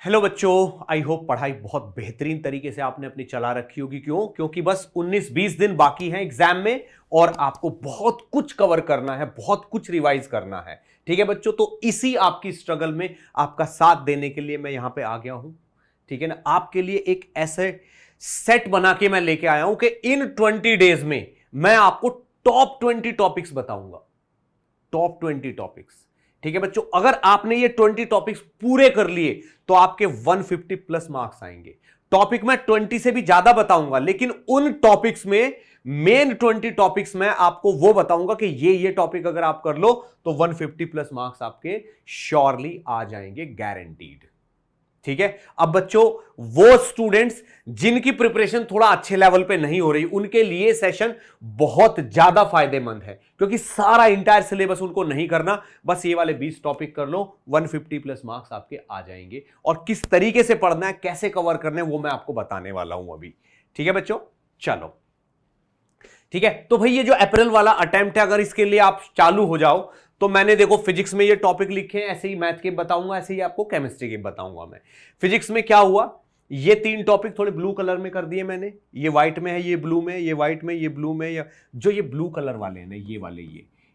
Hello बच्चों, I hope पढ़ाई बहुत बेहतरीन तरीके से आपने अपनी चला रखी होगी। क्योंकि बस 19-20 दिन बाकी हैं एग्जाम में और आपको बहुत कुछ कवर करना है, बहुत कुछ रिवाइज करना है। ठीक है बच्चों, तो इसी आपकी स्ट्रगल में आपका साथ देने के लिए मैं यहां पे आ गया हूं। ठीक है ना, आपके लिए एक ऐसे सेट बना के मैं लेके आया हूं कि इन 20 डेज में मैं आपको टॉप 20 टॉपिक्स बताऊंगा। Top 20 topics. ठीक है बच्चों, अगर आपने ये 20 टॉपिक्स पूरे कर लिए तो आपके 150 प्लस मार्क्स आएंगे। टॉपिक मैं 20 से भी ज्यादा बताऊंगा, लेकिन उन टॉपिक्स में मेन 20 टॉपिक्स में आपको वो बताऊंगा कि ये टॉपिक अगर आप कर लो तो 150 प्लस मार्क्स आपके श्योरली आ जाएंगे, गारंटीड। ठीक है। अब बच्चों, वो स्टूडेंट्स जिनकी प्रिपरेशन थोड़ा अच्छे लेवल पे नहीं हो रही, उनके लिए सेशन बहुत ज्यादा फायदेमंद है, क्योंकि सारा इंटायर सिलेबस उनको नहीं करना, बस ये वाले 20 टॉपिक कर लो, 150 प्लस मार्क्स आपके आ जाएंगे। और किस तरीके से पढ़ना है, कैसे कवर करना है, वो मैं आपको बताने वाला हूं अभी। ठीक है बच्चों, चलो ठीक है। तो भाई ये जो अप्रैल वाला अटेम्प्ट है, अगर इसके लिए आप चालू हो जाओ तो मैंने देखो फिजिक्स में ये टॉपिक लिखे हैं, ऐसे ही मैथ के बताऊंगा, ऐसे ही आपको केमिस्ट्री के बताऊंगा। मैं फिजिक्स में क्या हुआ, ये 3 टॉपिक थोड़े ब्लू कलर में कर दिए मैंने। ये व्हाइट में है, ये ब्लू में, ये व्हाइट में, ये ब्लू में। या जो ये ब्लू कलर वाले हैं ना, ये वाले,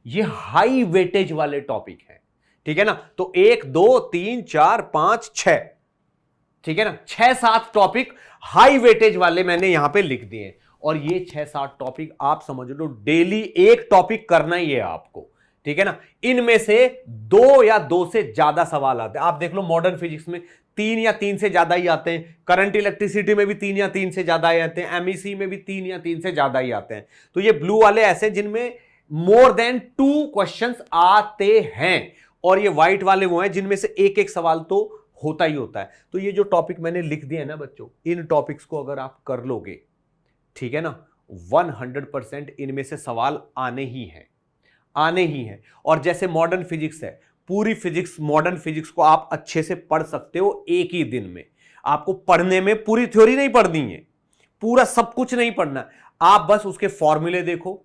ये हाई वेटेज वाले टॉपिक हैं। ठीक है ना, तो 1 2 3 4 5 6, ठीक है ना, 6-7 टॉपिक हाई वेटेज वाले मैंने यहां पे लिख दिए। और ये 6-7 टॉपिक आप समझ लो डेली एक टॉपिक करना ही है आपको। ठीक है ना, इनमें से 2 या 2 से ज्यादा सवाल आते हैं। आप देख लो मॉडर्न फिजिक्स में 3 या 3 से ज्यादा ही आते हैं, करंट इलेक्ट्रिसिटी में भी 3 या 3 से ज्यादा ही आते हैं, एमईसी में भी 3 या 3 से ज्यादा ही आते हैं। तो ये ब्लू वाले ऐसे जिनमें मोर देन 2 क्वेश्चंस आते हैं, और ये व्हाइट वाले वो हैं जिनमें से एक एक सवाल तो होता ही होता है। तो ये जो टॉपिक मैंने लिख दिए हैं ना बच्चों, इन टॉपिक्स को अगर आप कर लोगे, ठीक है ना, 100% इनमें से सवाल आने ही हैं, आने ही हैं। और जैसे मॉडर्न फिजिक्स है, पूरी फिजिक्स, मॉडर्न फिजिक्स को आप अच्छे से पढ़ सकते हो एक ही दिन में। आपको पढ़ने में पूरी थ्योरी नहीं पढ़नी है, पूरा सब कुछ नहीं पढ़ना, आप बस उसके फॉर्मूले देखो,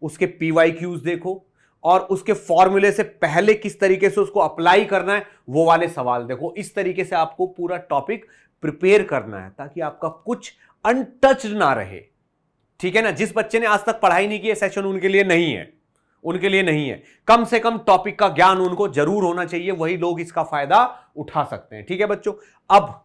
उसके पीवाईक्यूज देखो, और उसके फॉर्मूले से पहले किस तरीके से उसको अप्लाई करना है वो वाले सवाल देखो। इस तरीके से आपको पूरा टॉपिक प्रिपेयर करना है, ताकि आपका कुछ अनटच्ड ना रहे। ठीक है ना, जिस बच्चे ने आज तक पढ़ाई नहीं की है, सेशन उनके लिए नहीं है, उनके लिए नहीं है। कम से कम टॉपिक का ज्ञान उनको जरूर होना चाहिए, वही लोग इसका फायदा उठा सकते हैं। ठीक है बच्चों, अब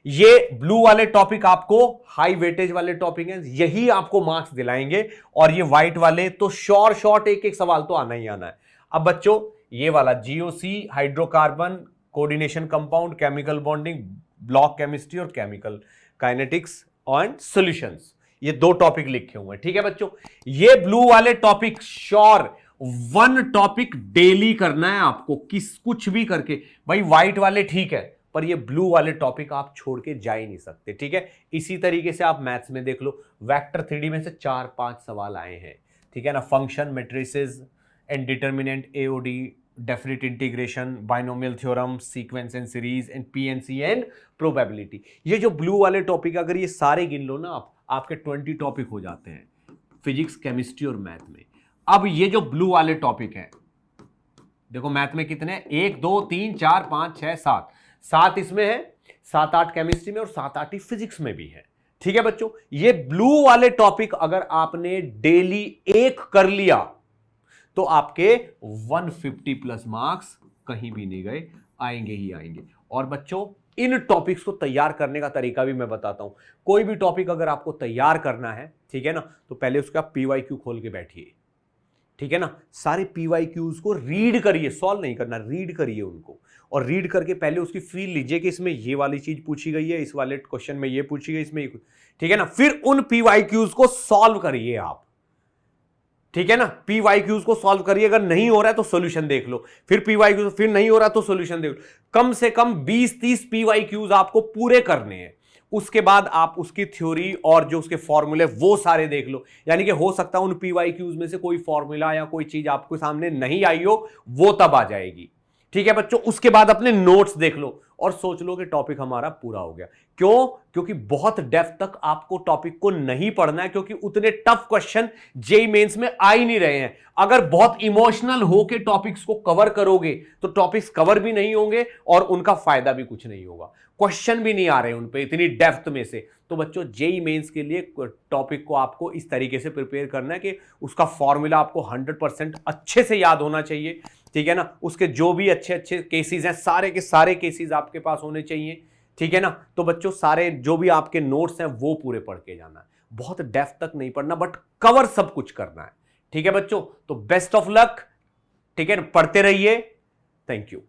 ये ब्लू वाले टॉपिक आपको हाई वेटेज वाले टॉपिक हैं, यही आपको मार्क्स दिलाएंगे। और ये व्हाइट वाले तो शॉर्ट एक एक सवाल तो आना ही आना है। अब बच्चों, ये वाला GOC, hydrocarbon, coordination compound, chemical bonding, block chemistry और केमिकल काइनेटिक्स एंड सॉल्यूशंस, ये 2 टॉपिक लिखे हुए हैं। ठीक है बच्चों, ये ब्लू वाले टॉपिक श्योर 1 टॉपिक डेली करना है आपको, कुछ भी करके। भाई व्हाइट वाले ठीक है, पर ये ब्लू वाले टॉपिक आप छोड़ के जा ही नहीं सकते। ठीक है, इसी तरीके से आप मैथ्स में देख लो, वेक्टर 3D में से 4-5 सवाल आए हैं। ठीक है ना, function, matrices and determinant, AOD, definite integration, binomial theorem, sequence and series and PNC and probability. ये जो ब्लू वाले टॉपिक अगर ये सारे गिन लो ना, आपके 20 टॉपिक हो जाते हैं फिजिक्स, केमिस्ट्री और मैथ में। अब ये जो ब्लू वाले टॉपिक हैं, देखो मैथ में कितने, 1 2 3 4 5 6 7 इसमें है, 7-8 केमिस्ट्री में और 7-8 ही फिजिक्स में भी है। ठीक है बच्चों, ये ब्लू वाले टॉपिक अगर आपने डेली एक कर लिया तो आपके 150 प्लस मार्क्स कहीं भी नहीं गए, आएंगे ही आएंगे। और बच्चों, इन टॉपिक्स को तैयार करने का तरीका भी मैं बताता हूं। कोई भी टॉपिक अगर आपको तैयार करना है, ठीक है ना, तो पहले उसका पीवाईक्यू खोल के बैठिए। ठीक है ना, सारे पीवाईक्यूज को रीड करिए, सॉल्व नहीं करना, रीड करिए उनको। और रीड करके पहले उसकी फील लीजिए कि इसमें ये वाली चीज पूछी गई है, इस वाले क्वेश्चन में ये पूछी गई, इसमें ये, ठीक है ना। फिर उन पीवाईक्यूज को सॉल्व करिए आप। ठीक है ना, पीवाईक्यूज को सॉल्व करिए, अगर नहीं हो रहा है तो सॉल्यूशन देख लो, फिर पीवाईक्यूज, फिर नहीं हो रहा तो सॉल्यूशन देख लो। कम से कम 20-30 पीवाईक्यूज आपको पूरे करने हैं। उसके बाद आप उसकी थ्योरी और जो उसके फॉर्मूले वो सारे देख लो। यानी कि हो सकता है उन पीवाईक्यूज में से कोई फॉर्मूला या कोई चीज आपको सामने नहीं आई हो, वो तब आ जाएगी। ठीक है बच्चों, उसके बाद अपने नोट्स देख लो और सोच लो कि टॉपिक हमारा पूरा हो गया। क्यों? क्योंकि बहुत डेप्थ तक आपको टॉपिक को नहीं पढ़ना है, क्योंकि उतने टफ क्वेश्चन जेईई मेंस में आ ही नहीं रहे हैं। अगर बहुत इमोशनल होके टॉपिक्स को कवर करोगे तो टॉपिक्स कवर भी नहीं होंगे और उनका फायदा भी कुछ नहीं होगा, क्वेश्चन भी नहीं आ रहे उन पे इतनी डेप्थ में से। तो बच्चों जेईई मेंस के लिए टॉपिक को आपको इस तरीके से प्रिपेयर करना है कि उसका फॉर्मूला आपको 100% अच्छे से याद होना चाहिए, ठीक है ना। उसके जो भी अच्छे अच्छे केसेस हैं, सारे के सारे केसेस आपके पास होने चाहिए, ठीक है ना। तो बच्चों सारे जो भी आपके नोट्स हैं वो पूरे पढ़ के जाना है, बहुत डेप्थ तक नहीं पढ़ना, बट कवर सब कुछ करना है, ठीक है बच्चों। तो बेस्ट ऑफ लक, ठीक है ना, पढ़ते रहिए। Thank you.